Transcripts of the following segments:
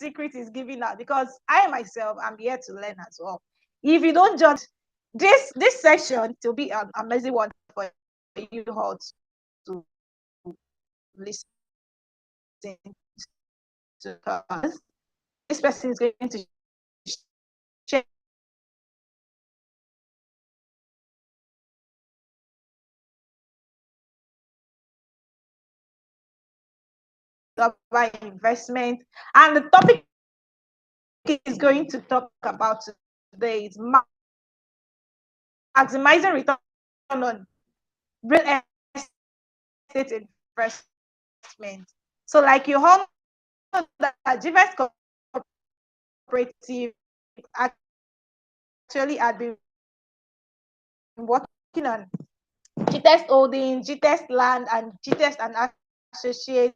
secret is giving out, because I myself am here to learn as well. If you don't judge this section, to be an amazing one for you all to listen to, because this person is going to share about investment, and the topic is going to talk about today is maximizing return on real estate investment. So, like you all know, that Gvest Cooperative actually had been working on Gtest Holding, Gtest Land, and Gtest and Associates.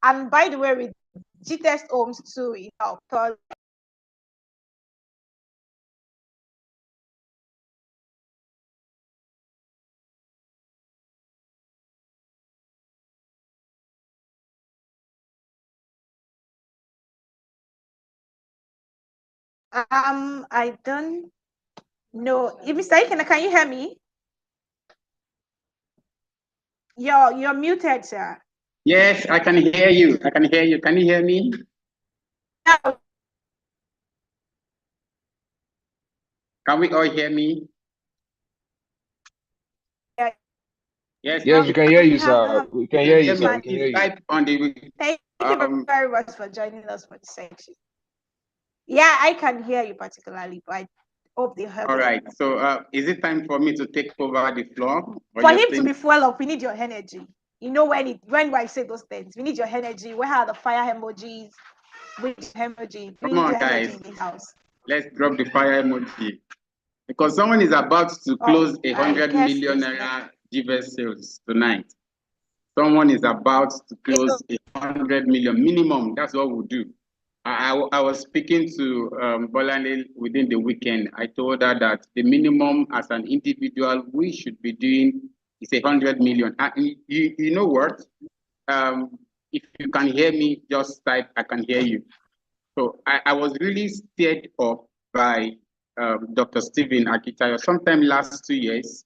And by the way, with Gtest Homes too, because I don't know. Mr. Ikena, can you hear me? You're muted, sir. Yes, I can hear you. I can hear you. Can you hear me? Yeah. Can we all hear me? Yes, we can hear you, sir. We can hear you, sir. We can hear you. Type on the, Thank you very much for joining us for the section. Yeah, I can hear you particularly, but I hope they heard. All right. So is it time for me to take over the floor? For him to be full up, we need your energy. You know, when I say those things, we need your energy. Where are the fire emojis? Which emoji? Come on, guys. In this house. Let's drop the fire emoji. Because someone is about to close 100 million naira Gvest sales tonight. Someone is about to close 100 million minimum. That's what we'll do. I was speaking to Bolane within the weekend. I told her that the minimum as an individual we should be doing is 100 million. You know what? If you can hear me, just type, I can hear you. So I was really stirred up by Dr. Stephen Akitayo sometime last 2 years,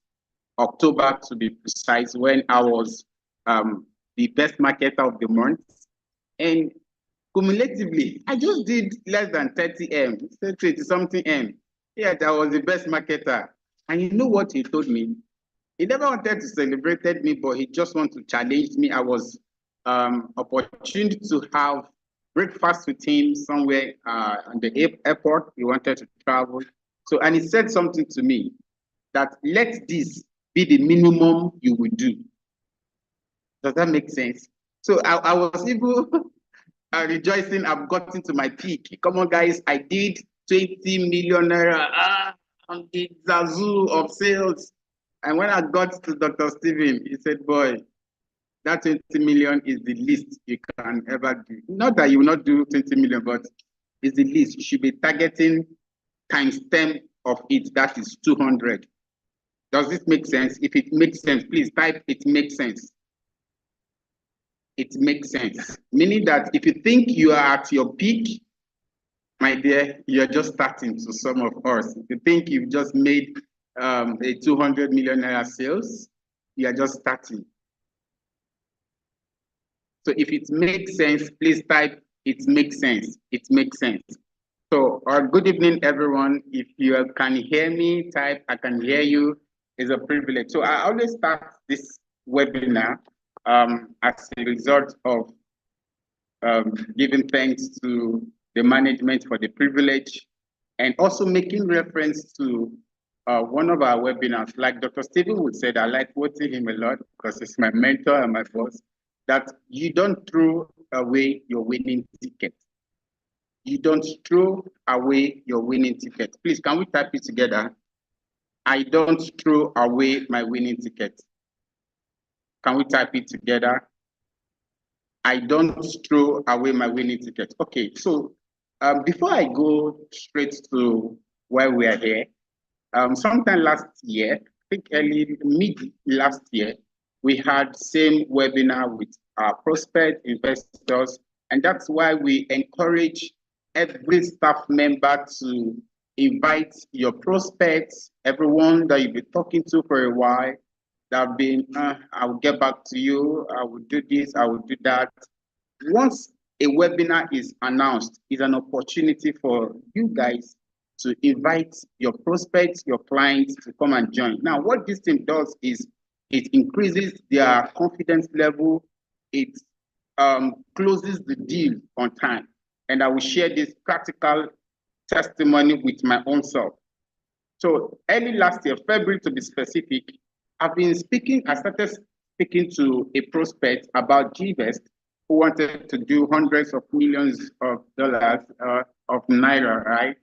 October to be precise, when I was the best marketer of the month. And cumulatively, I just did less than 30 M, 30 something M. Yeah, I was the best marketer. And you know what he told me? He never wanted to celebrate me, but he just wanted to challenge me. I was opportunity to have breakfast with him somewhere on the airport. He wanted to travel. So, and he said something to me that let this be the minimum you will do. Does that make sense? So I was even rejoicing. I've gotten to my peak. Come on, guys. I did 20 million naira on the Zazu of sales. And when I got to Dr. Stephen, he said, boy, that 20 million is the least you can ever do. Not that you will not do 20 million, but it's the least. You should be targeting times 10 of it. That is 200. Does this make sense? If it makes sense, please type it makes sense. It makes sense. Meaning that if you think you are at your peak, my dear, you're just starting to some of us. If you think you've just made a 200 million naira sales, you are just starting. So if it makes sense, please type it makes sense. It makes sense. So good evening, everyone. If you can hear me, type I can hear you. It's a privilege. So I always start this webinar as a result of giving thanks to the management for the privilege and also making reference to one of our webinars. Like Dr. Stephen would say, I like quoting him a lot because he's my mentor and my boss, that you don't throw away your winning ticket. You don't throw away your winning ticket. Please, can we type it together? I don't throw away my winning ticket. Can we type it together? I don't throw away my winning ticket. Okay, so before I go straight to why we are here, sometime last year, I think early mid last year, we had same webinar with our prospect investors And that's why we encourage every staff member to invite your prospects, everyone that you've been talking to for a while, that have been, I will get back to you, I will do this, I will do that. Once a webinar is announced, is an opportunity for you guys to invite your prospects, your clients to come and join. Now, what this thing does is it increases their confidence level. It closes the deal on time. And I will share this practical testimony with my own self. So early last year, February to be specific, I started speaking to a prospect about Gvest who wanted to do hundreds of millions of dollars of Naira, right?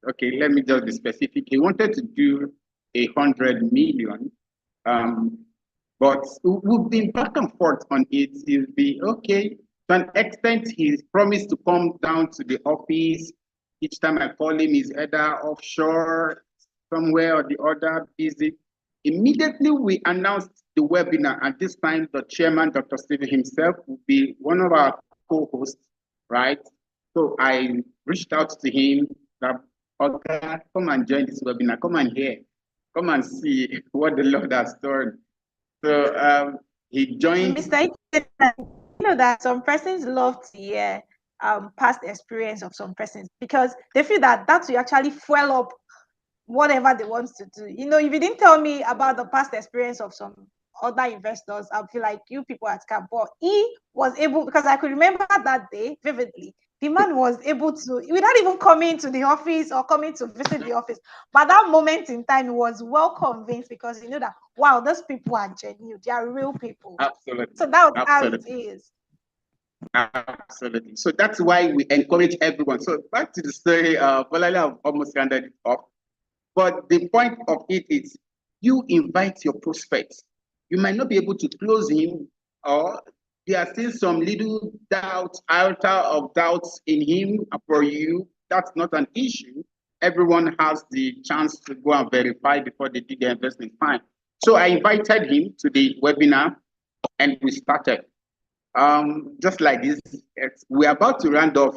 Okay, let me just be specific. He wanted to do 100 million. But we've been back and forth on it. He'll be okay. To an extent, he's promised to come down to the office. Each time I call him, he's either offshore, somewhere or the other, busy. Immediately we announced the webinar, and this time the chairman, Dr. Stephen himself, will be one of our co-hosts, right? So I reached out to him that, okay, come and join this webinar, come and hear, come and see what the Lord has done. So he joined. Mr. You know that some persons love to hear past experience of some persons because they feel that will actually fuel up whatever they want to do. You know, if you didn't tell me about the past experience of some other investors, I'll feel like you people at camp. But he was able, because I could remember that day vividly. The man was able to, without even coming to the office or coming to visit the office, but that moment in time, he was well convinced because he knew that, wow, those people are genuine. They are real people. Absolutely. So that was absolutely how it is. Absolutely. So that's why we encourage everyone. So back to the story, Bolale have almost rounded it off. But the point of it is you invite your prospects. You might not be able to close him, or there are still some little doubts, iota of doubts in him for you. That's not an issue. Everyone has the chance to go and verify before they do their investment. Fine. So I invited him to the webinar and we started. Just like this, we're about to round off.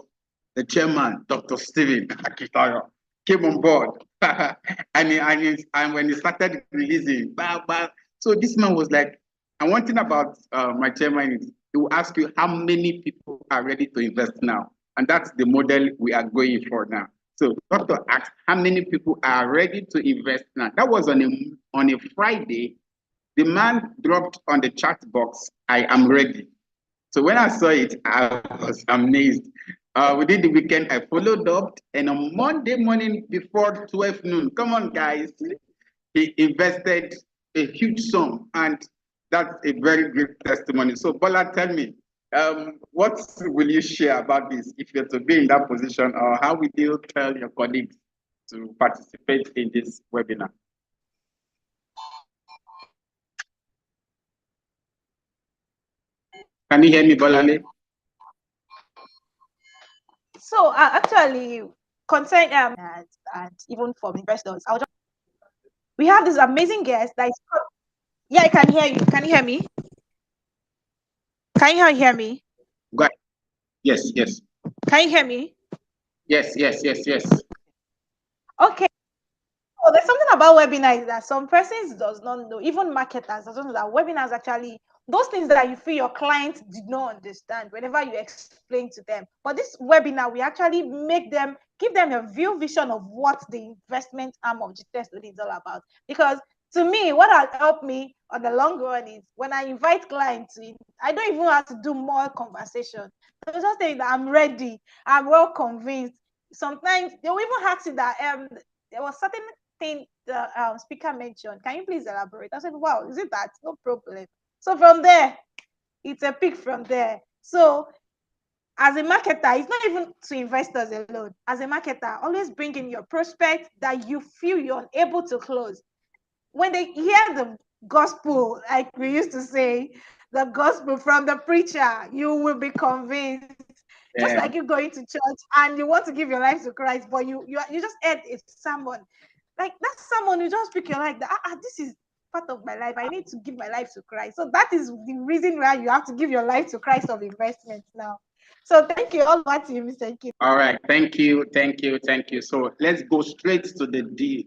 The chairman, Dr. Stephen Akitayo, came on board. and when he started releasing, so this man was like, and one thing about my chairman is he will ask you how many people are ready to invest now. And that's the model we are going for now. So doctor asked how many people are ready to invest now. That was on a Friday. The man dropped on the chat box, I am ready. So when I saw it, I was amazed. Within the weekend, I followed up, and on Monday morning before 12 noon, come on, guys, he invested a huge sum, and that's a very great testimony. So, Bola, tell me, what will you share about this if you're to be in that position, or how will you tell your colleagues to participate in this webinar? Can you hear me, Bolale? So actually, concern and even for investors, we have this amazing guest that is. Yeah, I can hear you. Can you hear me? Can you hear me? Go ahead. Yes, yes. Can you hear me? Yes. Okay. So there's something about webinars that some persons does not know, even marketers doesn't know that webinars actually those things that you feel your clients did not understand whenever you explain to them. But this webinar, we actually give them a view vision of what the investment arm of Gvest Global is all about. Because to me, what has helped me on the long run is when I invite clients in, I don't even have to do more conversation. So just say that I'm ready, I'm well convinced. Sometimes they will even ask you that there was certain thing the speaker mentioned. Can you please elaborate? I said, wow, is it that? No problem. So from there, it's a pick from there. So as a marketer, it's not even to investors alone. As a marketer, always bring in your prospect that you feel you're unable to close. When they hear the gospel, like we used to say, the gospel from the preacher, you will be convinced. Yeah. Just like you going to church and you want to give your life to Christ, but you just heard a sermon. Like that sermon, you just pick your life. This is part of my life. I need to give my life to Christ. So that is the reason why you have to give your life to Christ of investment now. So thank you. All about you, Mr. Ike. All right, thank you. So let's go straight to the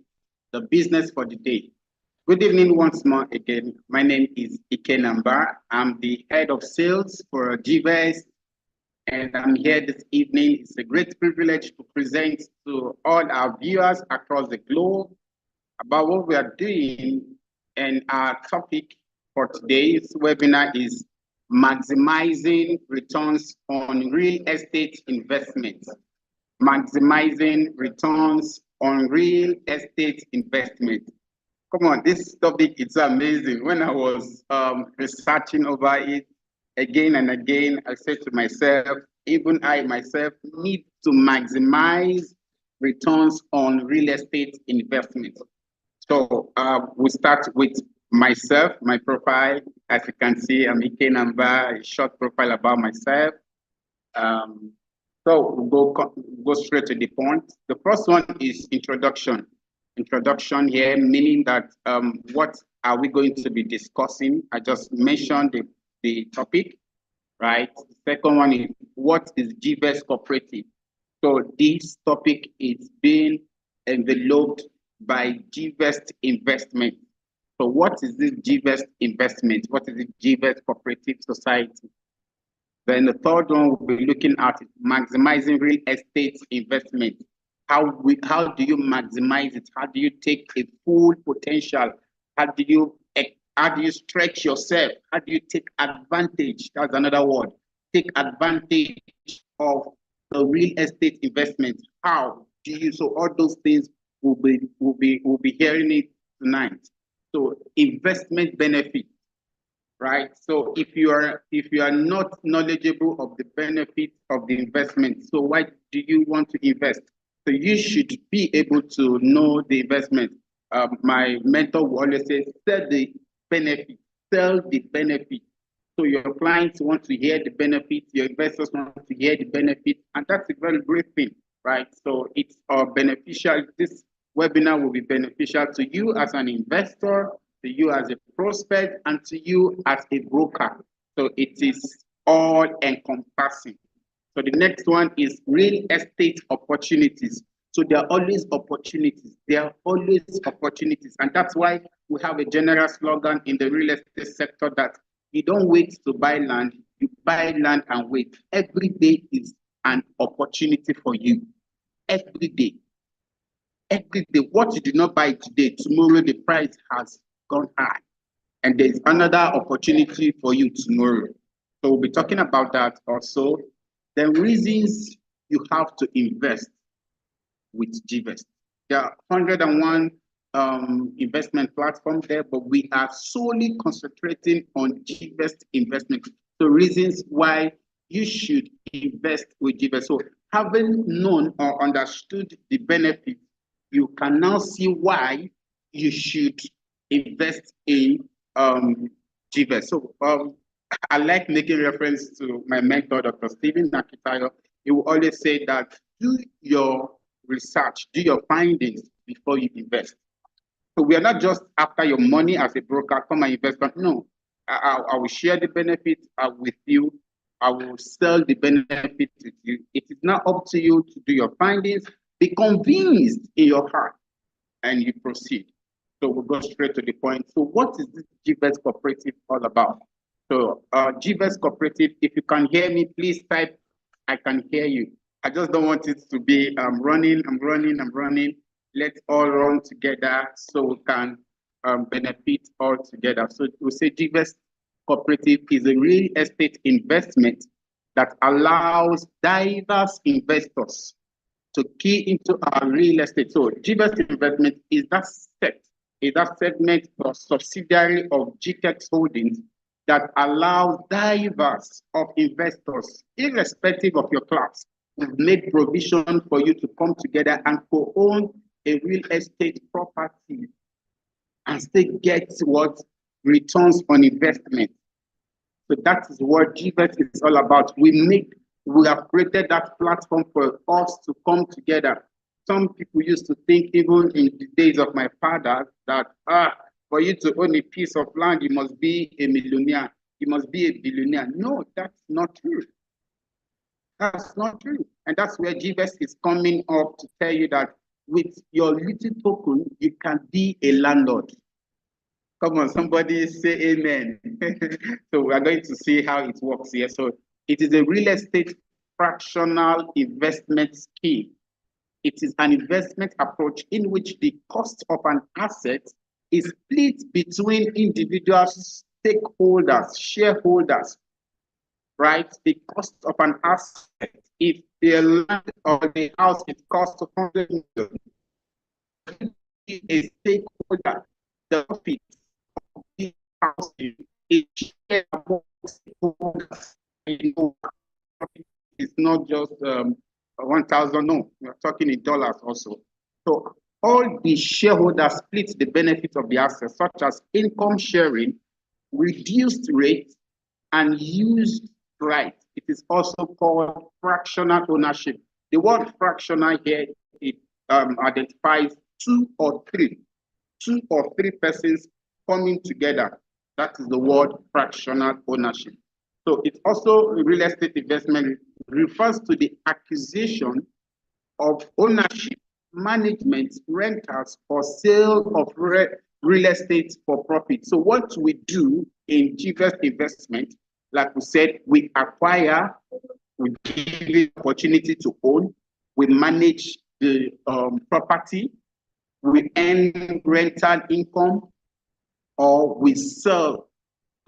business for the day. Good evening once more again. My name is Ike Namba. I'm the head of sales for Gvest, and I'm here this evening. It's a great privilege to present to all our viewers across the globe about what we are doing. And our topic for today's webinar is maximizing returns on real estate investments. Maximizing returns on real estate investment. Come on, this topic is amazing. When I was researching over it again and again, I said to myself, even I myself need to maximize returns on real estate investment. So we start with myself, my profile. As you can see, I'm Ike Namba, a short profile about myself. So we'll go straight to the point. The first one is introduction. Introduction here, meaning that what are we going to be discussing? I just mentioned the topic, right? The second one is what is Gvest Cooperative? So this topic is being enveloped by Gvest Investment. So what is this Gvest Investment? What is the Gvest Cooperative Society? Then the third one we'll be looking at is maximizing real estate investment. How do you maximize it? How do you take a full potential? How do you stretch yourself? How do you take advantage? That's another word. Take advantage of the real estate investment. How do you? So all those things we'll be hearing it tonight. So investment benefit, right? So if you are not knowledgeable of the benefits of the investment, so why do you want to invest? So you should be able to know the investment. My mentor will always say, sell the benefit, sell the benefit. So your clients want to hear the benefits, your investors want to hear the benefits, and that's a very great thing, right? So it's beneficial. This webinar will be beneficial to you as an investor, to you as a prospect, and to you as a broker. So it is all encompassing. So the next one is real estate opportunities. So there are always opportunities. There are always opportunities. And that's why we have a general slogan in the real estate sector that you don't wait to buy land, you buy land and wait. Every day is an opportunity for you. Every day. Every day. What you did not buy today, tomorrow the price has gone high. And there's another opportunity for you tomorrow. So we'll be talking about that also. The reasons you have to invest with Gvest. There are 101 investment platforms there, but we are solely concentrating on Gvest investment. So reasons why you should invest with Gvest. So having known or understood the benefit, you can now see why you should invest in Gvest. So I like making reference to my mentor, Dr. Stephen Nakitayo. He will always say that do your research, do your findings before you invest. So we are not just after your money as a broker, come and invest. No, I will share the benefits with you. I will sell the benefits with you. It is now up to you to do your findings, be convinced in your heart, and you proceed. So we'll go straight to the point. So what is this Gvest Cooperative all about? So Gvest Cooperative, if you can hear me, please type, I can hear you. I just don't want it to be I'm running. Let's all run together so we can benefit all together. So we say Gvest Cooperative is a real estate investment that allows diverse investors to key into our real estate. So Gvest Investment is that segment or subsidiary of GTEX Holdings that allows diverse of investors, irrespective of your class. We've made provision for you to come together and co-own a real estate property and still get what returns on investment. So that is what Gvest is all about. We have created that platform for us to come together. Some people used to think, even in the days of my father, that for you to own a piece of land, you must be a millionaire, you must be a billionaire. No, that's not true. That's not true. And that's where Gvest is coming up to tell you that with your little token, you can be a landlord. Come on, somebody say amen. So we are going to see how it works here. So it is a real estate fractional investment scheme. It is an investment approach in which the cost of an asset is split between individual stakeholders, shareholders, right? The cost of an asset, if the land or the house it costs 100 million, a stakeholder, the profit of the house is shared among stakeholders. It's not just 1,000, no, we're talking in dollars also. So all the shareholders split the benefit of the assets, such as income sharing, reduced rate, and used right. It is also called fractional ownership. The word fractional here, it identifies two or three persons coming together. That is the word fractional ownership. So it's also real estate investment refers to the acquisition of ownership, management, rentals, or sale of real estate for profit. So what we do in Gvest investment, like we said, we acquire, we give the opportunity to own, we manage the property, we earn rental income, or we sell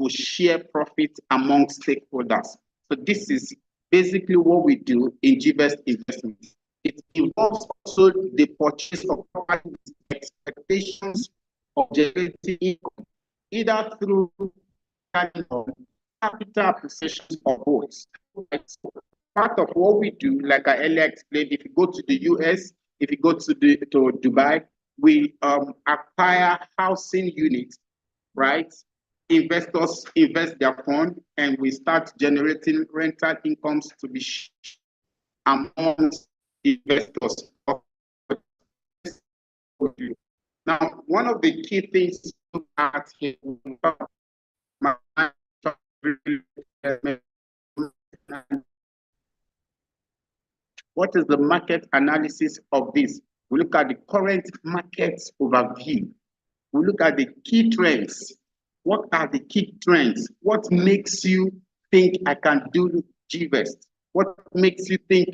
to share profit among stakeholders. So this is basically what we do in Gvest investment. It involves also the purchase of property with expectations of generating income, either through capital appreciations or both. Part of what we do, like I earlier explained, if you go to the US, if you go to Dubai, we acquire housing units, right? Investors invest their fund, and we start generating rental incomes to be amongst investors. Now, one of the key things to look at here, what is the market analysis of this? We look at the current market overview. We look at the key trends. What are the key trends? What makes you think I can do Gvest? What makes you think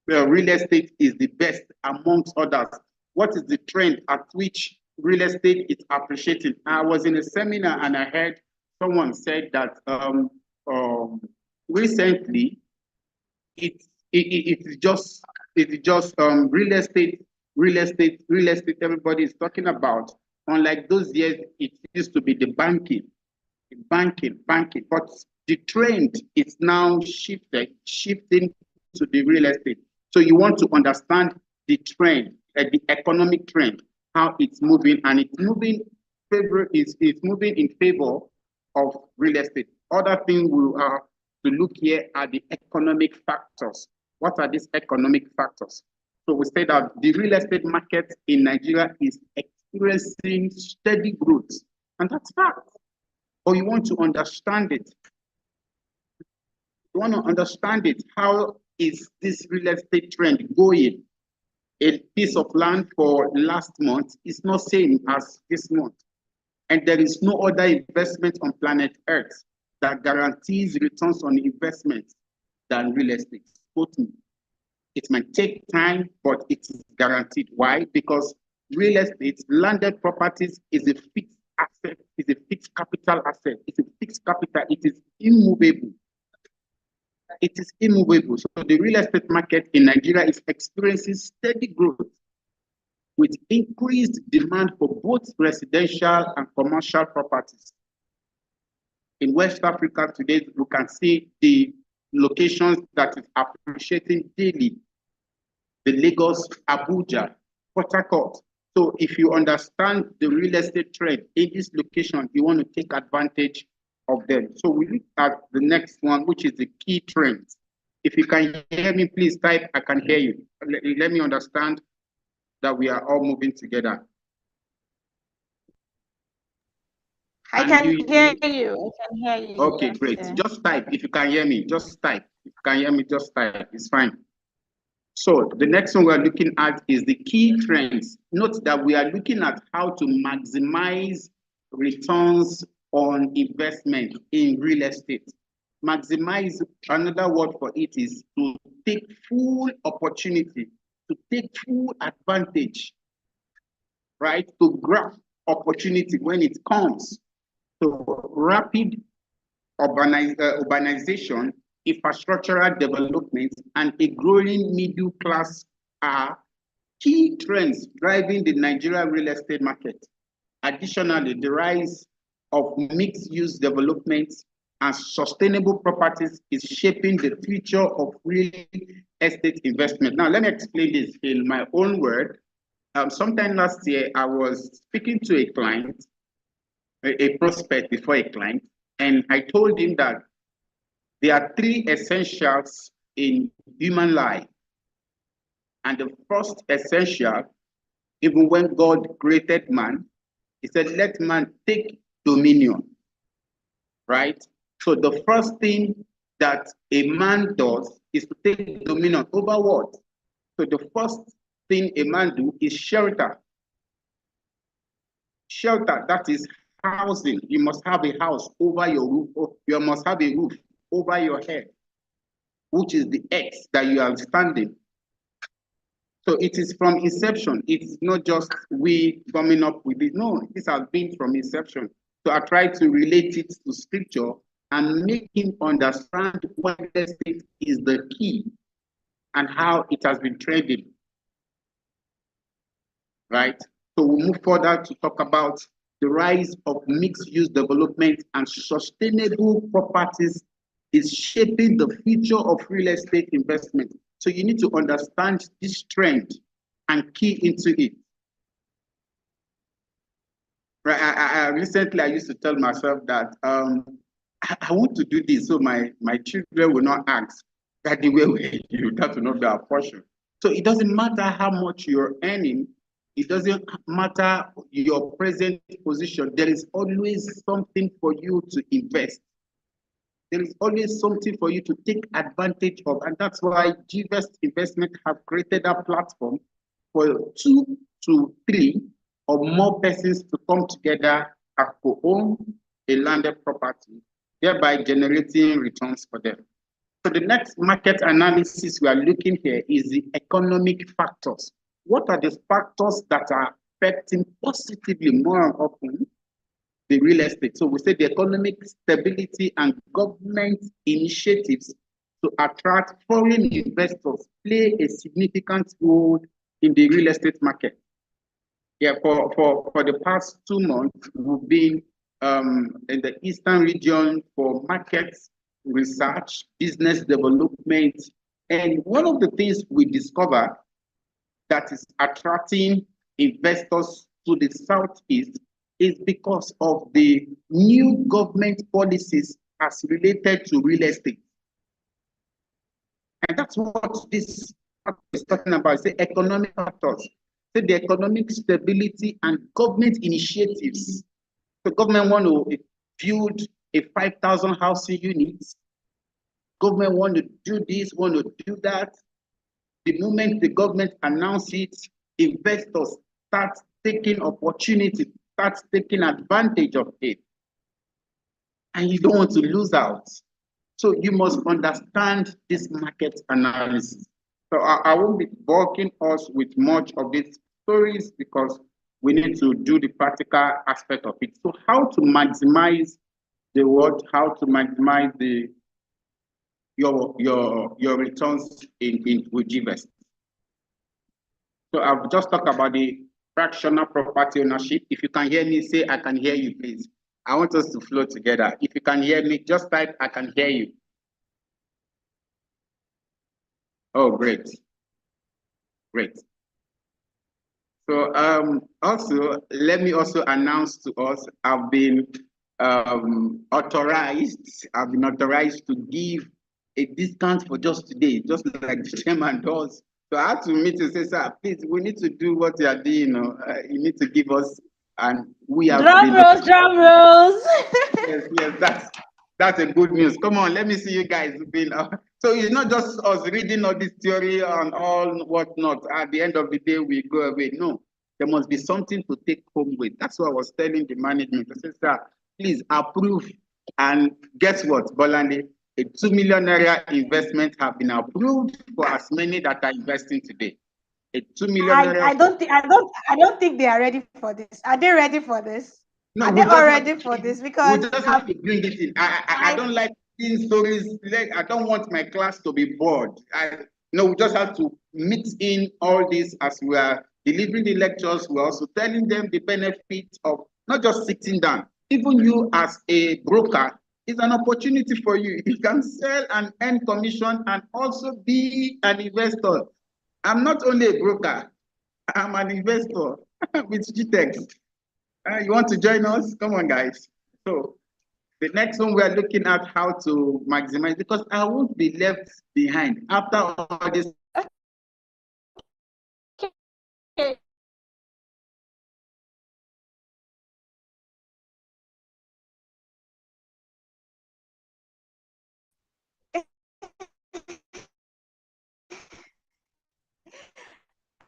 real estate is the best amongst others? What is the trend at which real estate is appreciating? I was in a seminar and I heard someone said that recently it's just real estate. Everybody is talking about. Unlike those years, it used to be the banking. But the trend is now shifting to the real estate. So you want to understand the trend, the economic trend, how it's moving, and it's moving in favor of real estate. Other thing we are to look here are the economic factors. What are these economic factors? So we say that the real estate market in Nigeria is experiencing steady growth, and that's fact. But you want to understand it. You want to understand it. How is this real estate trend going? A piece of land for last month is not same as this month. And there is no other investment on planet Earth that guarantees returns on investment than real estate. It might take time, but it is guaranteed. Why? Because real estate, landed properties is a fixed asset, is a fixed capital asset. It's a fixed capital. It is immovable. It is immovable. So the real estate market in Nigeria is experiencing steady growth with increased demand for both residential and commercial properties. In West Africa today, you can see the locations that is appreciating daily. The Lagos, Abuja, Port Harcourt. So if you understand the real estate trend in this location, you want to take advantage of them. So we look at the next one, which is the key trends. If you can hear me, please type, I can hear you. Let me understand that we are all moving together. I can hear you. I can hear you. Okay, Yes, great. yeah. Just type if you can hear me. Just type. If you can hear me, just type. It's fine. So the next one we're looking at is the key trends. Note that we are looking at how to maximize returns on investment in real estate. Maximize, another word for it is to take full opportunity, to take full advantage, right? To grab opportunity when it comes. So rapid urbanization, infrastructural development, and a growing middle class are key trends driving the Nigerian real estate market. Additionally, the rise of mixed-use development and sustainable properties is shaping the future of real estate investment. Now, let me explain this in my own word. Sometime last year, I was speaking to a client, a prospect before a client, and I told him that there are three essentials in human life. And the first essential, even when God created man, he said, let man take dominion, right? So the first thing that a man does is to take dominion over what? So the first thing a man do is shelter. Shelter, that is housing. You must have a house over your roof, or you must have a roof over your head, which is the X that you are standing. So it is from inception. It's not just we coming up with it. No, this has been from inception. So I try to relate it to scripture and make him understand what this is the key and how it has been trending. Right? So we'll move further to talk about the rise of mixed-use development and sustainable properties is shaping the future of real estate investment. So you need to understand this trend and key into it. Right? Recently, I used to tell myself that I want to do this so my children will not ask, Daddy, where were you? That will not be our portion. So it doesn't matter how much you're earning, it doesn't matter your present position. There is always something for you to invest. There is always something for you to take advantage of. And that's why Gvest Investment have created a platform for 2 to 3 or more persons to come together and co-own a landed property, thereby generating returns for them. So the next market analysis we are looking here is the economic factors. What are the factors that are affecting positively more often the real estate? So we say the economic stability and government initiatives to attract foreign investors play a significant role in the real estate market. Yeah, for the past 2 months, we've been in the Eastern region for markets research, business development. And one of the things we discovered that is attracting investors to the Southeast is because of the new government policies as related to real estate. And that's what this is talking about, say economic factors, say the economic stability and government initiatives. The government want to build a 5,000 housing units. Government want to do this, want to do that. The moment the government announces it, investors start taking opportunity, start taking advantage of it. And you don't want to lose out. So you must understand this market analysis. So I won't be bulking us with much of these stories because we need to do the practical aspect of it. So how to maximize the what? How to maximize the your returns in with Gvest. So I've just talked about the fractional property ownership. If you can hear me, say I can hear you, please. I want us to flow together. If you can hear me, just type I can hear you. Oh, great. Great. So also, let me also announce to us, I've been authorized to give a discount for just today, just like the chairman does. So I had to meet to say, sir, please, we need to do what you are doing. You need to give us and we have drum rolls, drum rolls. yes, that's a good news. Come on, let me see you guys being so it's not just us reading all this theory and all whatnot. At the end of the day, we go away. No, there must be something to take home with. That's what I was telling the management. I said, sir, please approve. And guess what, Bolande? A 2 million area investment have been approved for as many that are investing today. A 2 million area. I don't think they are ready for this. Are they ready for this? No, are they all ready for this? Because we just have to bring it in. I don't like seeing stories. Like, I don't want my class to be bored. No, we just have to mix in all this as we are delivering the lectures. We're also telling them the benefits of not just sitting down. Even you as a broker, it's an opportunity for you. You can sell and earn commission and also be an investor. I'm not only a broker, I'm an investor with GTEx. You want to join us? Come on, guys. So the next one we are looking at how to maximize, because I won't be left behind after all this. okay.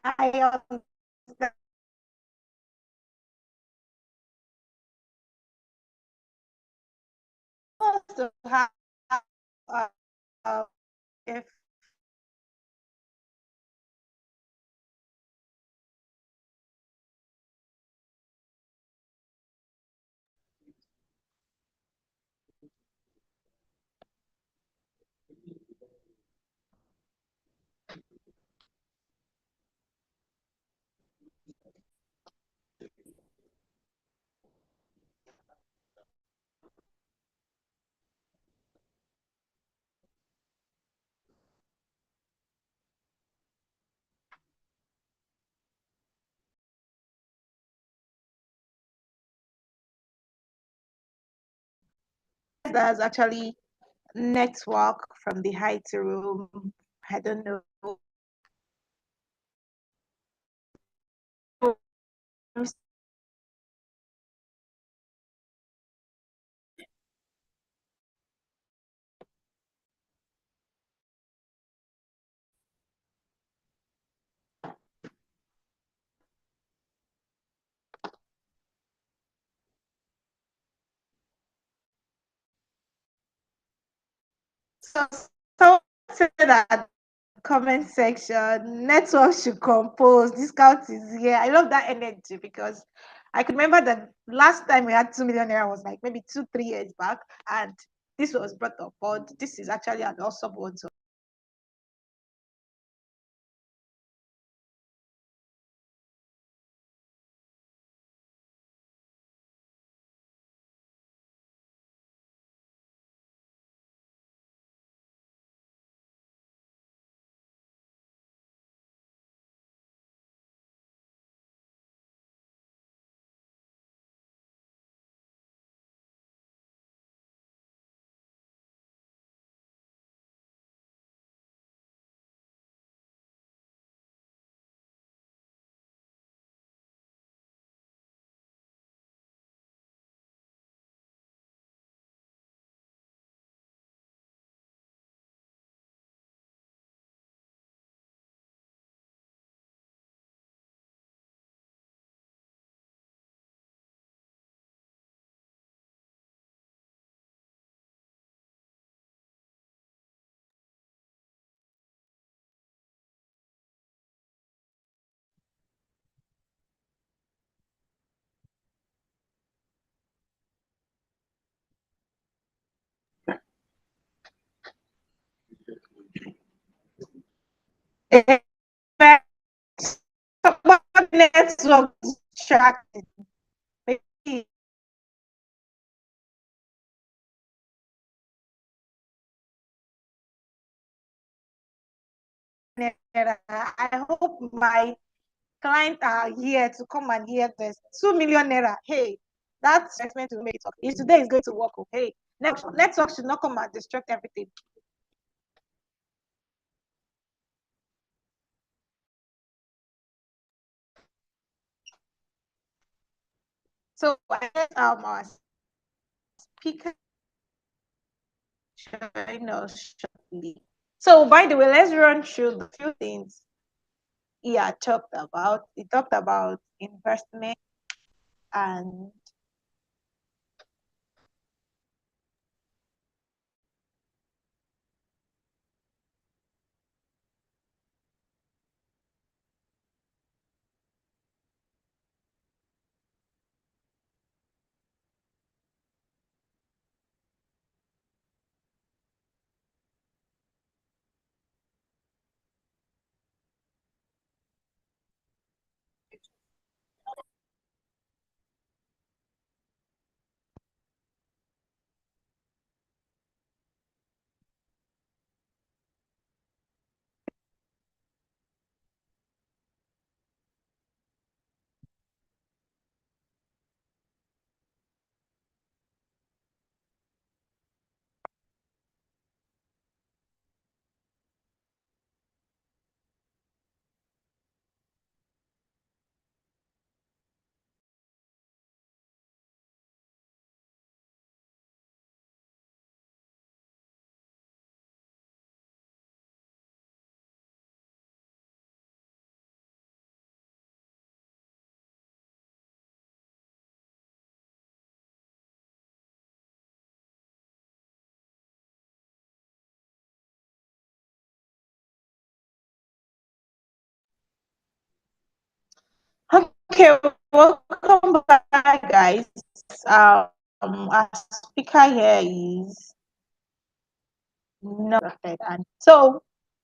I understand. To have if there's actually network from the height room. I don't know. So say that comment section, network should compose, discount is here. I love that energy because I could remember that last time we had 2 million naira was like maybe 2-3 years back, and this was brought up. But this is actually an awesome one. So network distracted. Maybe I hope my clients are here to come and hear this. 2 million naira. Hey, that's investment to make it up. If today is going to work, okay. Network should not come and distract everything. So I guess our speaker join us shortly. So by the way, let's run through the few things he had talked about. He talked about investment and okay, welcome back, guys. Our speaker here is not and so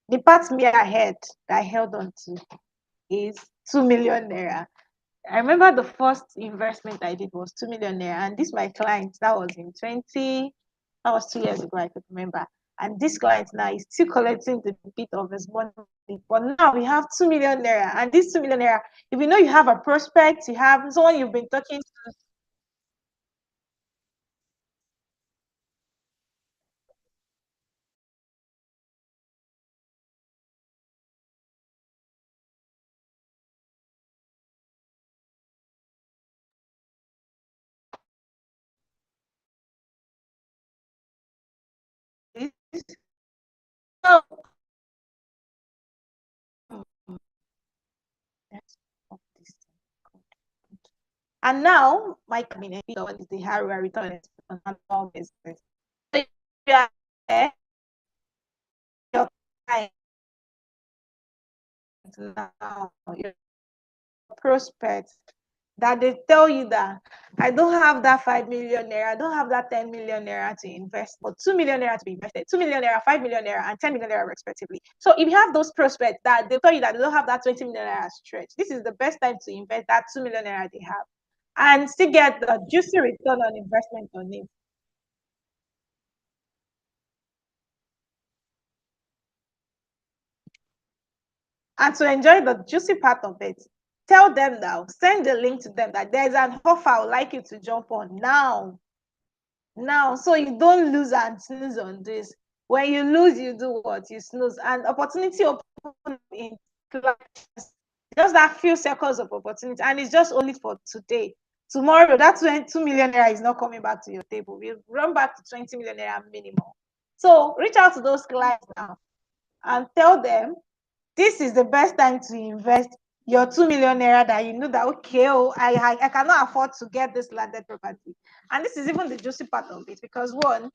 the part me ahead that I held on to is 2 million naira. I remember the first investment I did was 2 million naira, and this my client that was in 20, that was 2 years ago, I could remember. And this client now is still collecting the bit of his money. But now we have 2 million naira, and this 2 million naira, if you know you have a prospect, you have someone you've been talking to. So, and now my cabinet is the higher return on annual business. So you are there, your client now, your prospects, that they tell you that I don't have that 5 million naira, I don't have that 10 million naira to invest, but 2 million naira to be invested, 2 million naira, 5 million naira, and 10 million naira respectively. So if you have those prospects that they tell you that they don't have that 20 million naira stretch, this is the best time to invest that 2 million naira they have and still get the juicy return on investment on it. And to enjoy the juicy part of it, tell them now, send the link to them that there's an offer I would like you to jump on now. Now, so you don't lose and snooze on this. When you lose, you do what? You snooze. And opportunity open in just that few seconds of opportunity. And it's just only for today. Tomorrow, that 2 million naira is not coming back to your table. We'll run back to 20 million naira minimum. So reach out to those clients now and tell them this is the best time to invest your 2 million naira that you know that okay, oh, I cannot afford to get this landed property. And this is even the juicy part of it because one,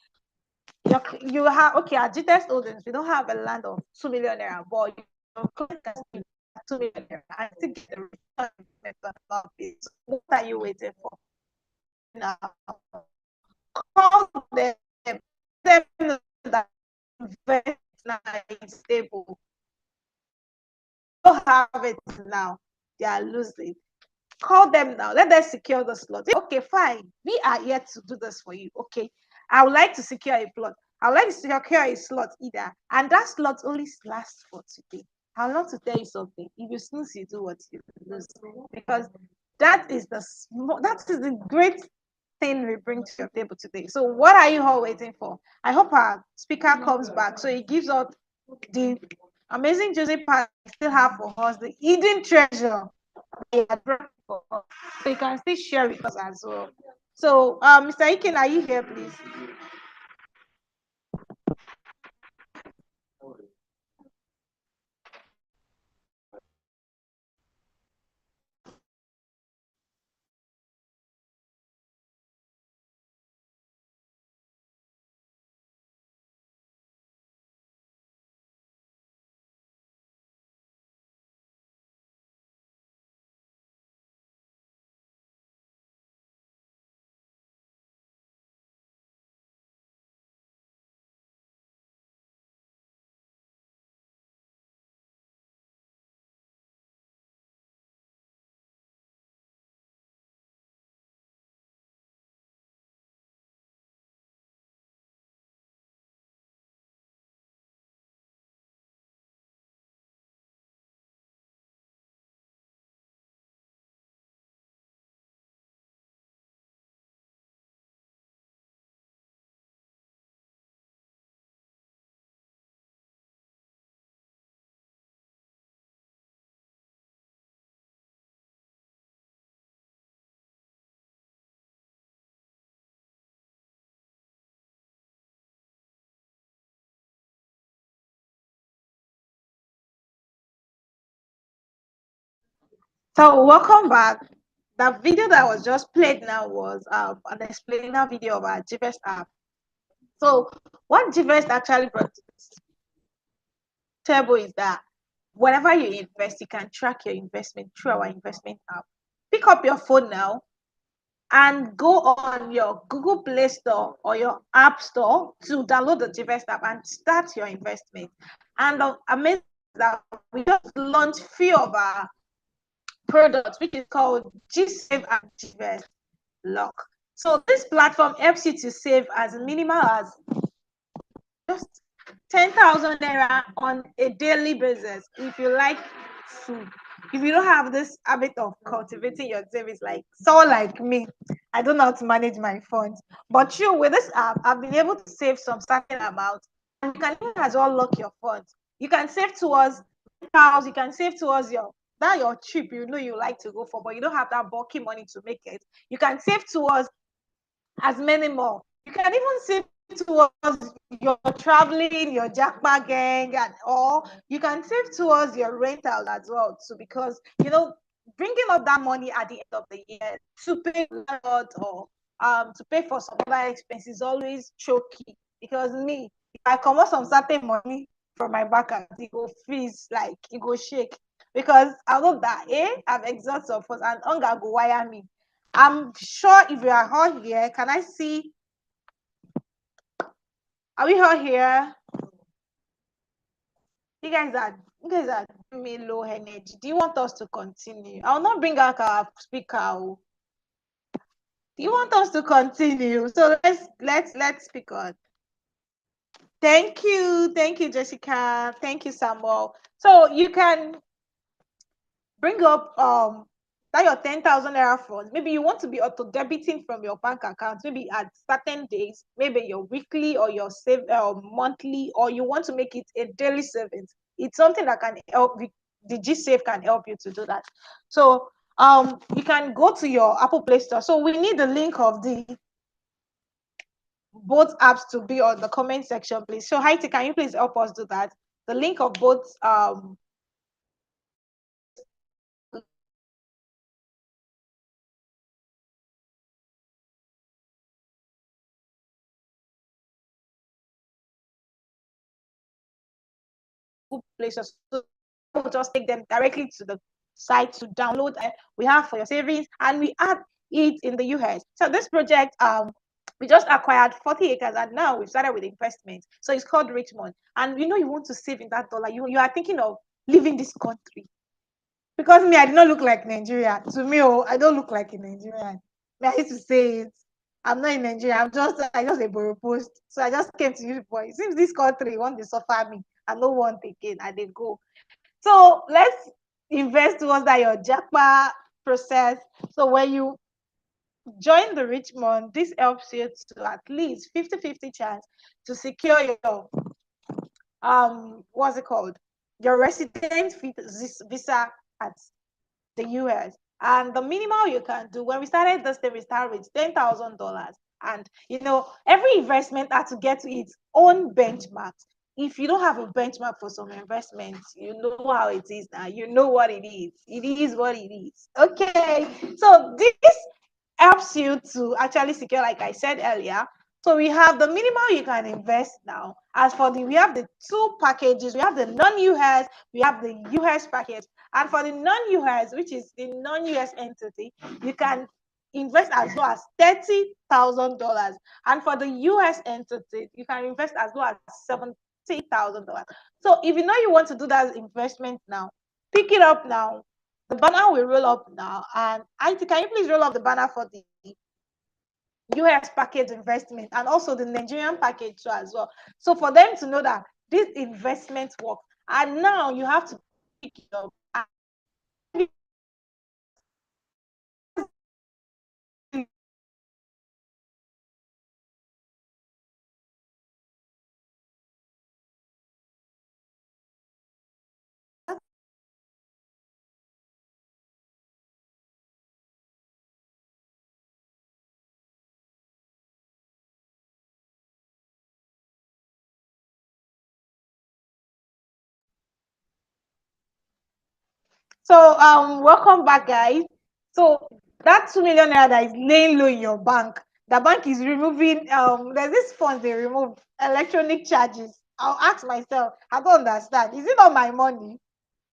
you have okay at GTS Holdings, we don't have a land of 2 million naira, but your client can still 2 million naira and still get the return on it. So what are you waiting for? Now call them, them know that invest now is stable. Don't have it now, they are losing. Call them now. Let them secure the slot. Okay, fine. We are here to do this for you. Okay. I would like to secure a plot. I would like to secure a slot either. And that slot only lasts for today. I want to tell you something. If you snooze, you do what you lose. Because that is the great thing we bring to your table today. So what are you all waiting for? I hope our speaker comes back. So he gives us the amazing juicy part we still have for us, the hidden treasure for us. So you can still share with us as well. So, Mr. Iken, are you here, please? So welcome back. The video that was just played now was an explainer video of our Gvest app. So what Gvest actually brought to this table is that whenever you invest, you can track your investment through our investment app. Pick up your phone now and go on your Google Play Store or your App Store to download the Gvest app and start your investment. And amazing that we just launched few of our products, which is called G-Save and Gvest Lock. So this platform helps you to save as minimal as just 10,000 naira on a daily basis. If you like food, if you don't have this habit of cultivating your savings, like someone like me, I don't know how to manage my funds. But you, with this app, I've been able to save some certain amount, and you can even as well lock your funds. You can save towards house, you can save towards your trip you know you like to go for, but you don't have that bulky money to make it. You can save towards as many more. You can even save towards your traveling, your jackpot gang, and all. You can save towards your rental as well too, because bringing up that money at the end of the year to pay landlord or to pay for some other expenses is always choky. Because me, if I come out some certain money from my bank account, it go freeze, like it go shake. Because I know that I've exhausted of funds and hunger go wire me. I'm sure if you are all here, can I see? Are we all here? You guys are giving me low energy. Do you want us to continue? I'll not bring out our speaker. Do you want us to continue? So let's speak on. Thank you, Jessica. Thank you, Samuel. So you can bring up that your 10,000 naira funds. Maybe you want to be auto debiting from your bank account, maybe at certain days, maybe your weekly or your monthly, or you want to make it a daily savings. It's something that can help. The G-Save can help you to do that. So you can go to your Apple Play Store. So we need the link of both apps to be on the comment section, please. So Haiti, can you please help us do that? The link of both places. So we'll just take them directly to the site to download. We have for your savings, and we add it in the US. So this project, we just acquired 40 acres, and now we've started with investment. So it's called Richmond. And you want to save in that dollar. You are thinking of leaving this country. Because me, I did not look like Nigeria. To me, I don't look like a Nigerian. Me, I used to say it. I'm not in Nigeria. I just a Boro post. So I just came to you, boy. It seems this country want to suffer me. I don't want again. I they go. So let's invest towards that your jackpot process. So when you join the Richmond, this helps you to at least 50-50 chance to secure your what's it called? Your resident visa at the US. And the minimal you can do, when we started this thing, we started with $10,000. And every investment had to get to its own benchmarks. If you don't have a benchmark for some investments, you know how it is now. You know what it is. It is what it is. Okay. So this helps you to actually secure, like I said earlier. So we have the minimal you can invest now. As for we have the two packages. We have the non-US, we have the US package. And for the non-US, which is the non-US entity, you can invest as low as $30,000. And for the US entity, you can invest as low as $70,000. So if you know you want to do that investment now, pick it up now. The banner will roll up now. And IT, can you please roll up the banner for the US package investment and also the Nigerian package too as well? So for them to know that this investment work, and now you have to pick it up. So welcome back, guys. So that 2 million naira that is laying low in your bank, the bank is removing there's this fund they remove electronic charges. I'll ask myself, I don't understand. Is it not my money?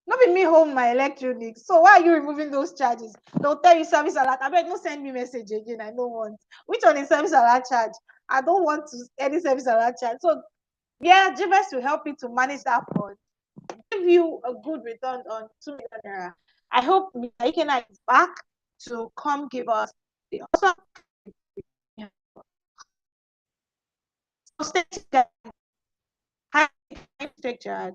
Not be me home my electronics. So why are you removing those charges? They'll tell you service alert. I bet don't send me message again. I don't want. Which one is service alert charge? I don't want to any service alert charge. So yeah, Gvest will help you to manage that fund, give you a good return on 2 million naira. I hope Mr. Ikena is back to come give us the also high take charge.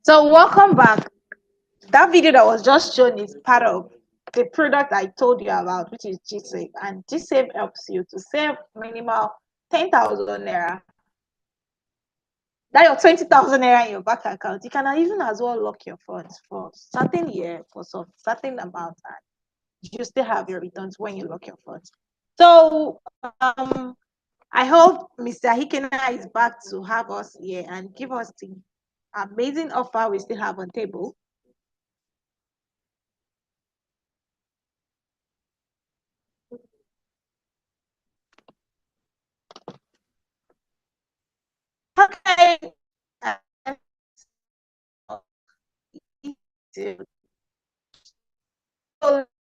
So welcome back. That video that was just shown is part of the product I told you about, which is GSave. And GSave helps you to save minimal 10,000 naira that your 20,000 naira in your bank account, you can even as well lock your funds for certain year for some certain amount, and you still have your returns when you lock your funds. So I hope Mr. Hikena is back to have us here and give us the amazing offer we still have on table. Okay.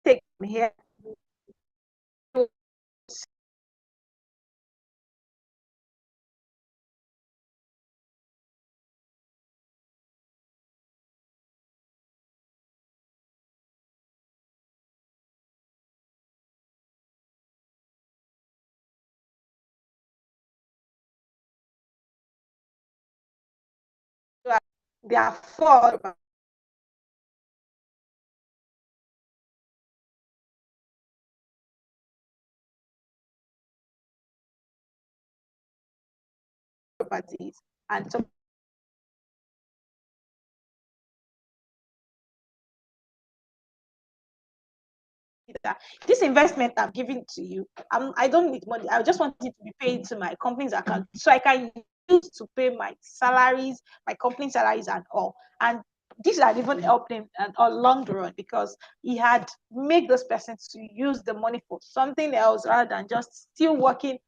Take me here. There are 4 properties, and some this investment I'm giving to you, I don't need money. I just want it to be paid to my company's account so I can use to pay my salaries, my company salaries, and all. And this had even helped him along the run, because he had made this person to use the money for something else rather than just still working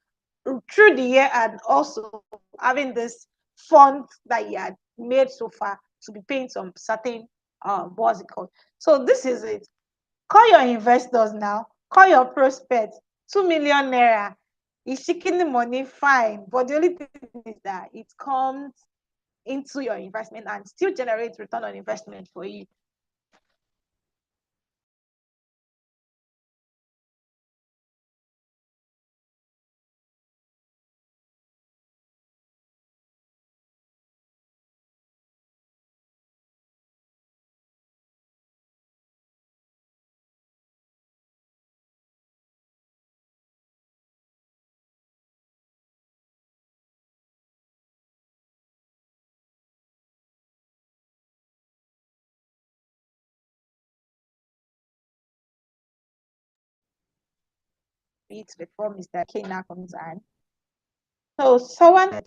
through the year, and also having this fund that he had made so far to be paying some certain what's it called. So this is it. Call your investors now. Call your prospects. 2 million naira. He's seeking the money, fine. But the only thing is that it comes into your investment and still generates return on investment for you. It before Mr. Kena comes in. So someone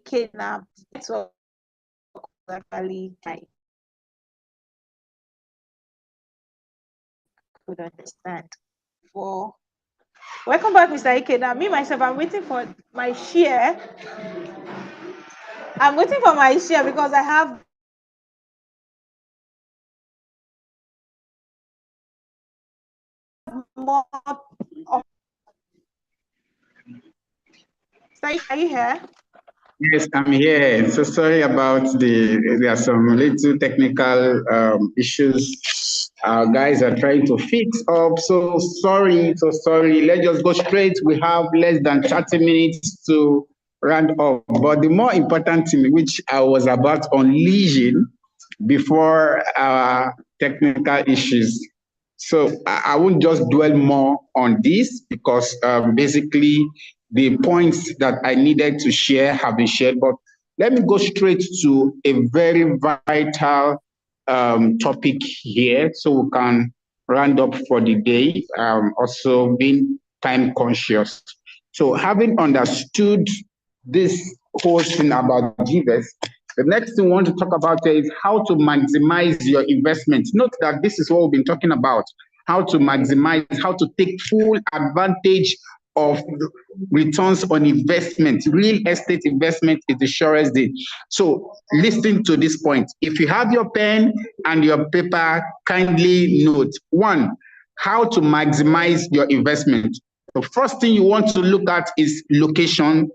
kidnapped. So actually I could understand. For welcome back, Mr. Ikeda. Me myself, I'm waiting for my share. I'm waiting for my share because I have more. Are you here? Yes, I'm here. So sorry about there are some little technical issues. Our guys are trying to fix up. So sorry. Let's just go straight. We have less than 30 minutes to round up. But the more important thing, which I was about unleashing before our technical issues. So I won't just dwell more on this because basically the points that I needed to share have been shared. But let me go straight to a very vital topic here so we can round up for the day, also being time conscious. So having understood this whole thing about Gvest, the next thing we want to talk about is how to maximize your investment. Note that this is what we've been talking about, how to maximize, how to take full advantage of returns on investment. Real estate investment is the surest thing. So listen to this point. If you have your pen and your paper, kindly note. One, how to maximize your investment. The first thing you want to look at is location.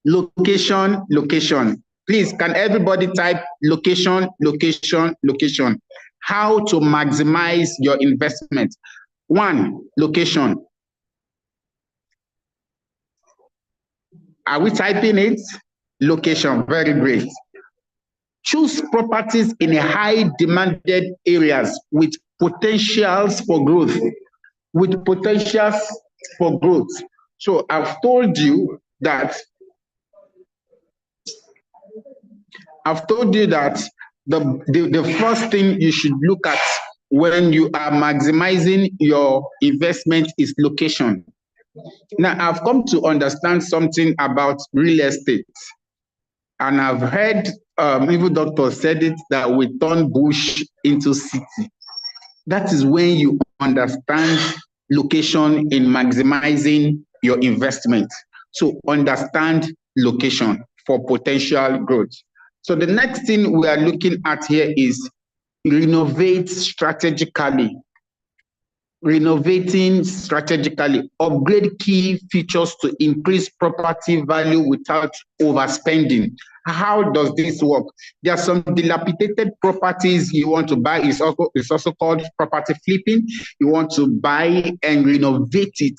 Location. Please, can everybody type location? How to maximize your investment. One, location. Are we typing it? Location, very great. Choose properties in a high demanded areas with potentials for growth. So I've told you that the first thing you should look at when you are maximizing your investment is location. Now, I've come to understand something about real estate, and I've heard even doctors said it that we turn bush into city. That is when you understand location in maximizing your investment. So understand location for potential growth. So the next thing we are looking at here is renovate strategically. Renovating strategically, upgrade key features to increase property value without overspending. How does this work? There are some dilapidated properties you want to buy. It's also called property flipping. You want to buy and renovate it.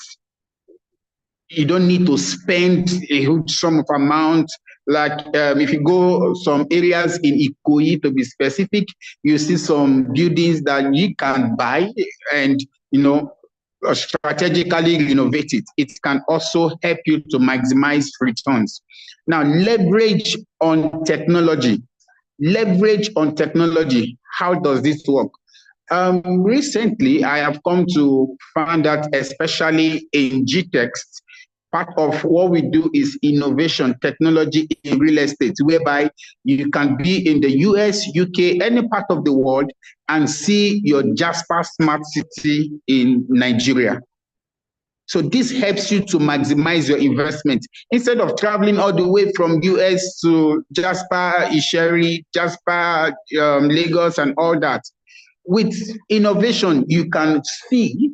You don't need to spend a huge sum of amount. Like if you go some areas in Ikoyi, to be specific, you see some buildings that you can buy and strategically renovate it. It can also help you to maximize returns. Now, leverage on technology. How does this work? Recently, I have come to find that, especially in GTExt, part of what we do is innovation technology in real estate, whereby you can be in the US, UK, any part of the world and see your Jasper Smart City in Nigeria. So this helps you to maximize your investment. Instead of traveling all the way from US to Jasper, Isheri, Jasper, Lagos and all that, with innovation, you can see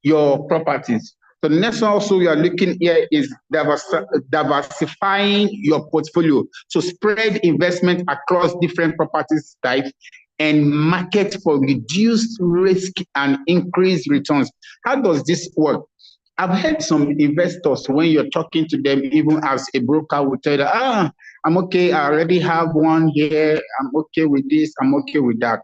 your properties. So the next one also we are looking here is diversifying your portfolio. So spread investment across different properties types and market for reduced risk and increased returns. How does this work? I've heard some investors, when you're talking to them, even as a broker, will tell you, I'm okay, I already have one here, I'm okay with this, I'm okay with that.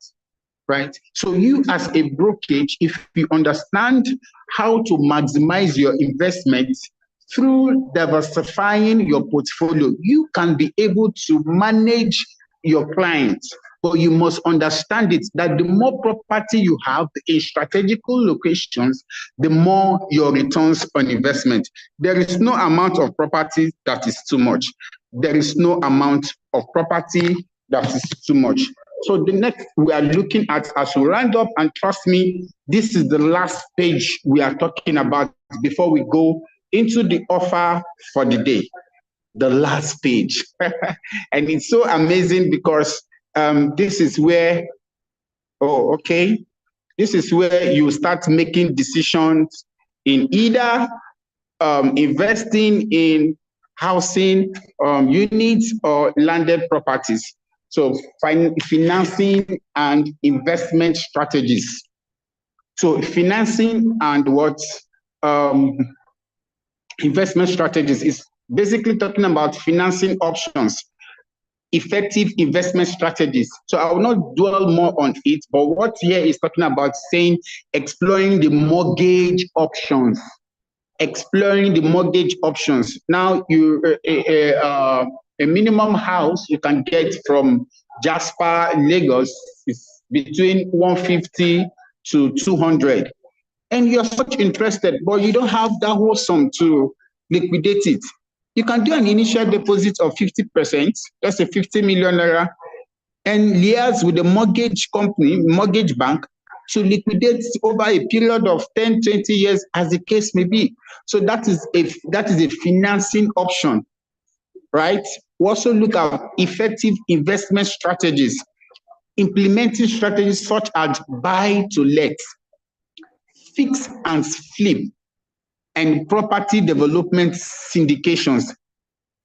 Right? So you as a brokerage, if you understand how to maximize your investments through diversifying your portfolio, you can be able to manage your clients. But you must understand it that the more property you have in strategical locations, the more your returns on investment. There is no amount of property that is too much. There is no amount of property that is too much. So the next we are looking at, as we round up, and trust me, this is the last page we are talking about before we go into the offer for the day. The last page. And it's so amazing because this is where, this is where you start making decisions in either investing in housing units or landed properties. So financing and investment strategies. So financing and what investment strategies is basically talking about financing options. effective investment strategies. So I will not dwell more on it, but what here is talking about saying exploring the mortgage options. Exploring the mortgage options. Now, a minimum house you can get from Jasper, Lagos is between 150 to 200. And you're such interested, but you don't have that whole sum to liquidate it. You can do an initial deposit of 50%, that's a 50 million naira, and liaise with the mortgage company, mortgage bank, to liquidate over a period of 10, 20 years, as the case may be. So that is a financing option, right? We also look at effective investment strategies, implementing strategies such as buy to let, fix and flip, and property development syndications.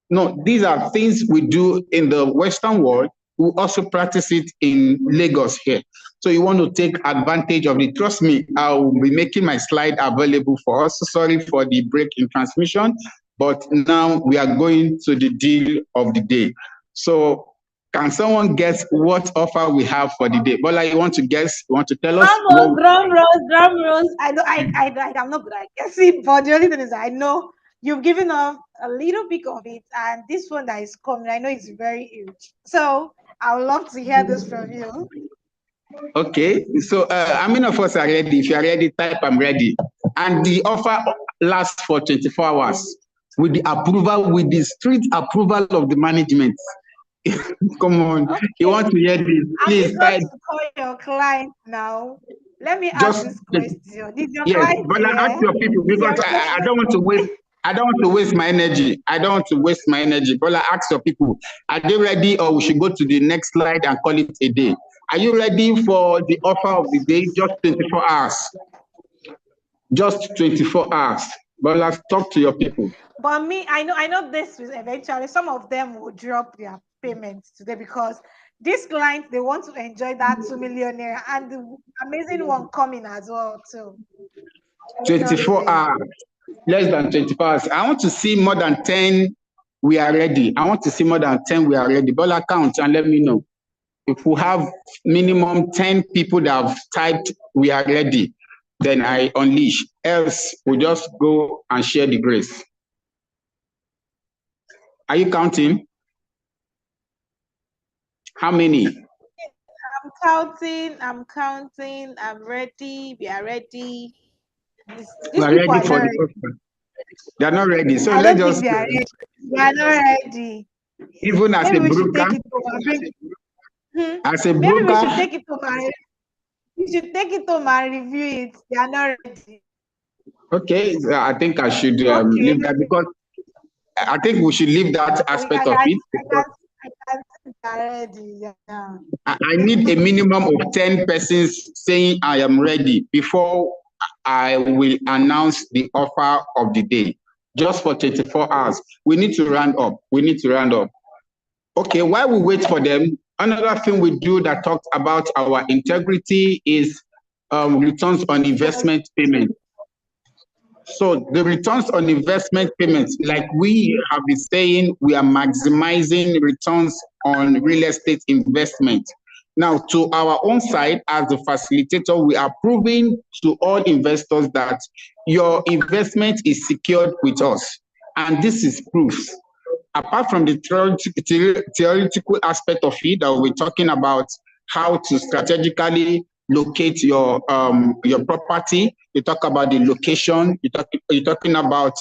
No, these are things we do in the Western world. We also practice it in Lagos here. So you want to take advantage of it. Trust me, I'll be making my slide available for us. Sorry for the break in transmission, but now we are going to the deal of the day. So can someone guess what offer we have for the day? Bola, you want to guess? You want to tell us? Drum rolls. I'm not good at guessing, but the only thing is I know you've given off a little bit of it, and this one that is coming, I know it's very huge. So I would love to hear this from you. Okay, so how many of us are ready? If you are ready, type I'm ready. And the offer lasts for 24 hours with the approval, with the strict approval of the management. Come on, okay. You want to hear this? Please type. To call your client now. Let me ask this question. Did your client but I ask your people because I don't want to waste. I don't want to waste my energy. But I ask your people, are they ready, or we should go to the next slide and call it a day? Are you ready for the offer of the day? Just 24 hours. Just 24 hours. But let's talk to your people. But me, I know this will eventually, some of them will drop their payments today because these clients, they want to enjoy that 2 million naira and the amazing one coming as well too. 24 hours. Less than 24 hours. I want to see more than 10. We are ready. I want to see more than 10. We are ready. Bola, count and let me know. If we have minimum 10 people that have typed, we are ready, then I unleash. Else, we just go and share the grace. Are you counting? How many? I'm counting. I'm ready. We are ready. These people are not ready. They are not ready. So let's just. They are ready. They are not ready. Even as maybe a broker. As a broker. Maybe we should take it to my. We should take it home and review it. They are not ready. Okay, I think I should leave that because I think we should leave that aspect of it. I need a minimum of 10 persons saying I am ready before I will announce the offer of the day. Just for 24 hours. We need to round up. Okay, while we wait for them, another thing we do that talks about our integrity is returns on investment payment. So the returns on investment payments, like we have been saying, we are maximizing returns on real estate investment. Now, to our own side, as the facilitator, we are proving to all investors that your investment is secured with us. And this is proof. Apart from the theoretical aspect of it, that we're talking about how to strategically locate your property. You talk about the location. You're talking about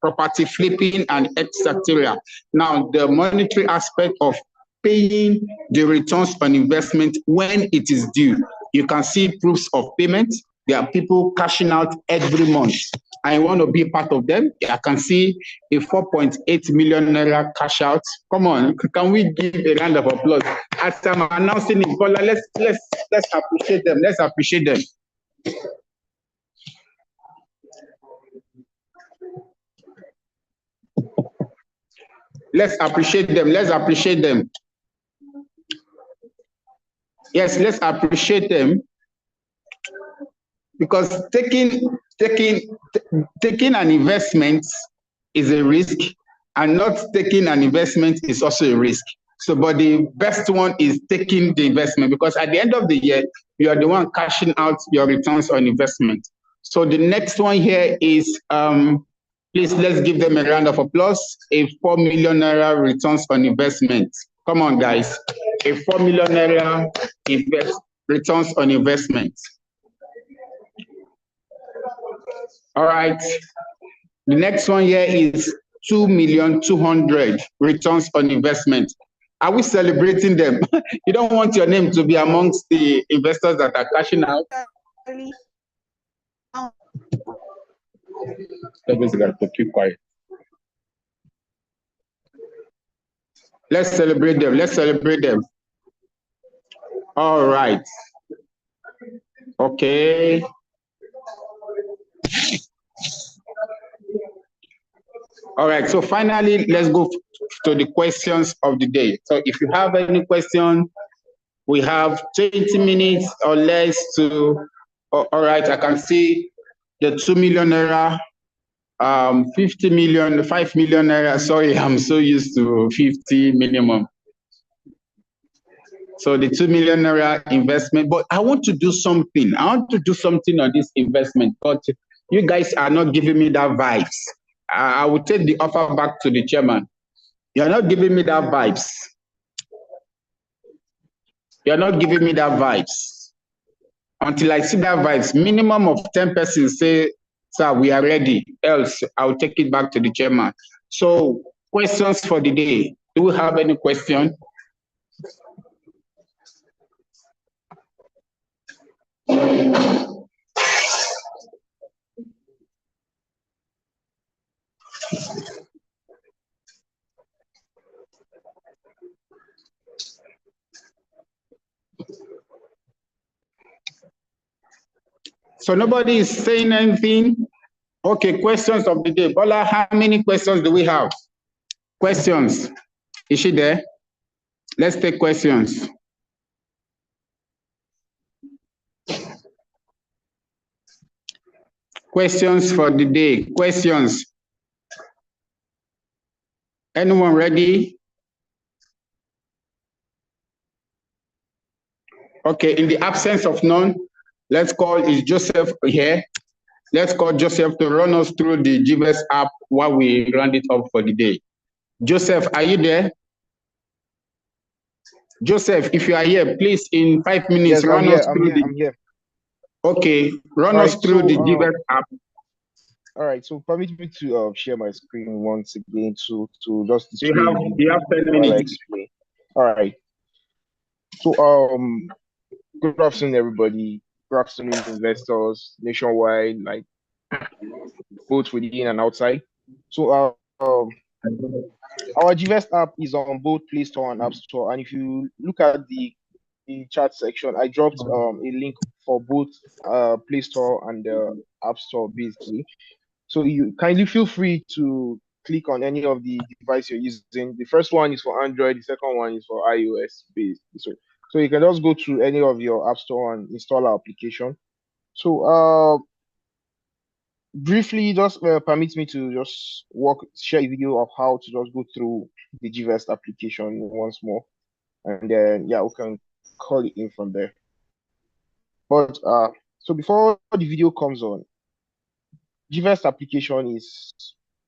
property flipping and etc. Now, the monetary aspect of paying the returns on investment when it is due. You can see proofs of payment. There are people cashing out every month. I want to be part of them. I can see a 4.8 million naira cash out. Come on, can we give a round of applause? As I'm announcing it, Bola, let's appreciate them. Let's appreciate them. Let's appreciate them. Let's appreciate them. Yes, let's appreciate them. Because taking an investment is a risk, and not taking an investment is also a risk. So, but the best one is taking the investment, because at the end of the year, you are the one cashing out your returns on investment. So the next one here is, please, let's give them a round of applause. A 4 million naira returns on investment. Come on, guys. A 4 million naira returns on investment. All right. The next one here is 2,200,000 returns on investment. Are we celebrating them? You don't want your name to be amongst the investors that are cashing out. Keep quiet. Let's celebrate them. Let's celebrate them. All right. Okay. All right. So finally, let's go to the questions of the day. So if you have any question, we have 20 minutes or less to. All right. I can see the 2 million naira, 50 million, 5 million naira. Sorry, I'm so used to 50 minimum. So the 2 million naira investment, but I want to do something. I want to do something on this investment, but you guys are not giving me that vibes. I will take the offer back to the chairman. You're not giving me that vibes. You're not giving me that vibes. Until I see that vibes, minimum of 10 persons say, sir, we are ready. Else, I'll take it back to the chairman. So, questions for the day. Do we have any question? So nobody is saying anything. Okay, questions of the day. Bola, how many questions do we have? Questions. Is she there? Let's take questions. Questions for the day. Questions. Anyone ready? Okay, in the absence of none, let's call, is Joseph here? Let's call Joseph to run us through the Gvest app while we round it up for the day. Joseph, are you there? Joseph, if you are here, please, in 5 minutes, yes, run us through I'm here. Okay, run us through the Gvest app. All right, so permit me to share my screen once again to just display. You have 10 minutes. All right. So good afternoon, everybody. Good afternoon, investors nationwide, like both within and outside. So our Gvest app is on both Play Store and App Store. And if you look at the chat section, I dropped a link for both Play Store and the App Store, basically. So you kindly feel free to click on any of the device you're using. The first one is for Android, the second one is for iOS based. So you can just go to any of your App Store and install our application. So briefly, just permit me to just share a video of how to just go through the Gvest application once more, and then yeah, we can call it in from there. But so before the video comes on, Gvest application is,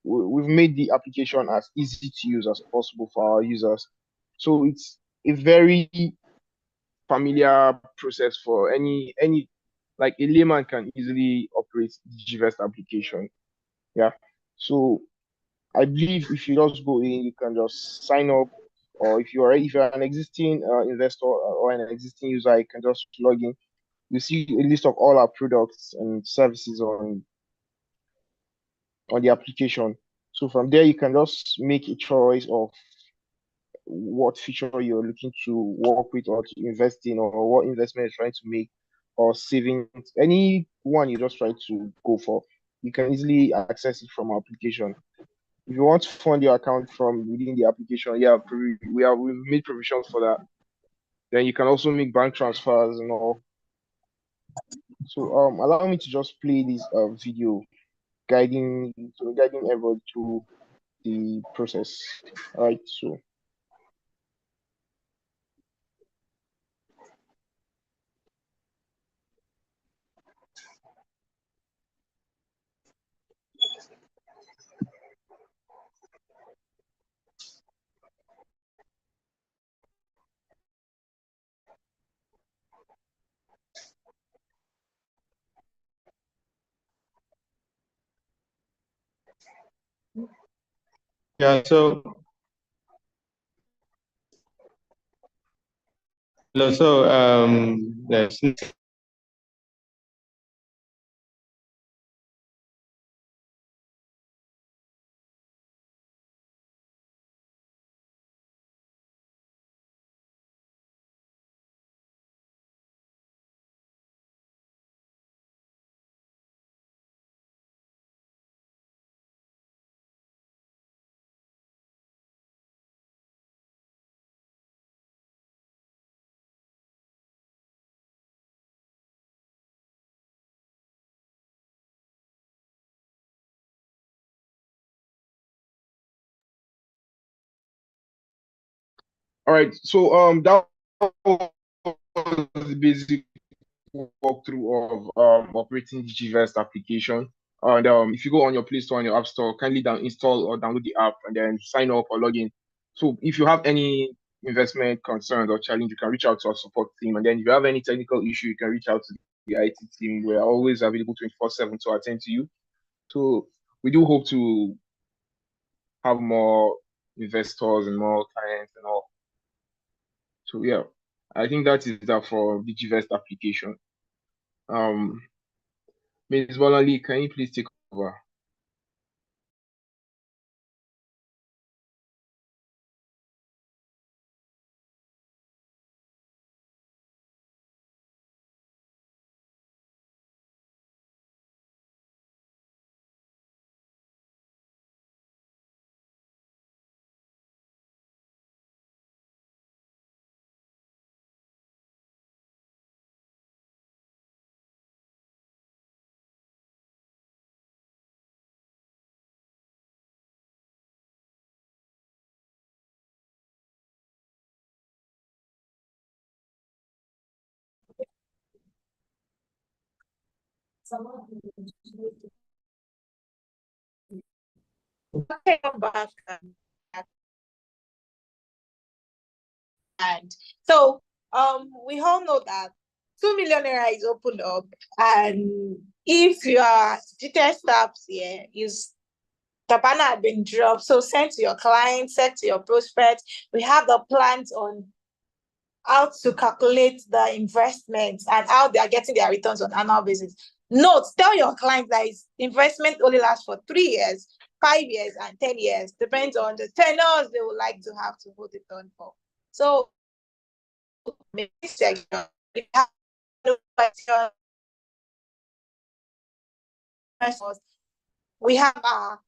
we've made the application as easy to use as possible for our users. So it's a very familiar process for any like a layman can easily operate the Gvest application. Yeah. So I believe if you just go in, you can just sign up, or if you're an existing investor or an existing user, you can just log in. You see a list of all our products and services on the application. So from there, you can just make a choice of what feature you're looking to work with or to invest in, or what investment you're trying to make, or savings, any one you just try to go for. You can easily access it from our application. If you want to fund your account from within the application, yeah, we've made provisions for that. Then you can also make bank transfers and all. So allow me to just play this video guiding everybody through the process. All right, so. Yeah, so yes. All right, so that was the basic walkthrough of operating the Gvest application. And if you go on your Play Store and your App Store, kindly install or download the app and then sign up or log in. So if you have any investment concerns or challenge, you can reach out to our support team. And then if you have any technical issue, you can reach out to the IT team. We're always available 24/7 to attend to you. So we do hope to have more investors and more clients and all. So yeah, I think that is that for the Gvest application. Ms. Bolali, can you please take over? Okay, I'm back. And so we all know that 2 million naira is opened up, and if you are GTS staffs here, the banner had been dropped. So send to your clients, send to your prospects. We have the plans on how to calculate the investments and how they are getting their returns on annual basis. Note, tell your client that investment only lasts for 3 years, 5 years, and 10 years, depends on the tenors they would like to have to hold it on for. So, if you have no questions, we have our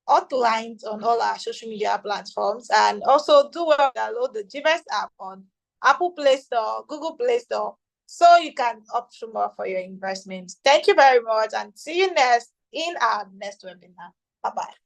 hotlines on all our social media platforms, and also do well download the Gvest app on Apple Play Store, Google Play Store, so you can opt for more for your investments. Thank you very much, and see you next in our next webinar. Bye-bye.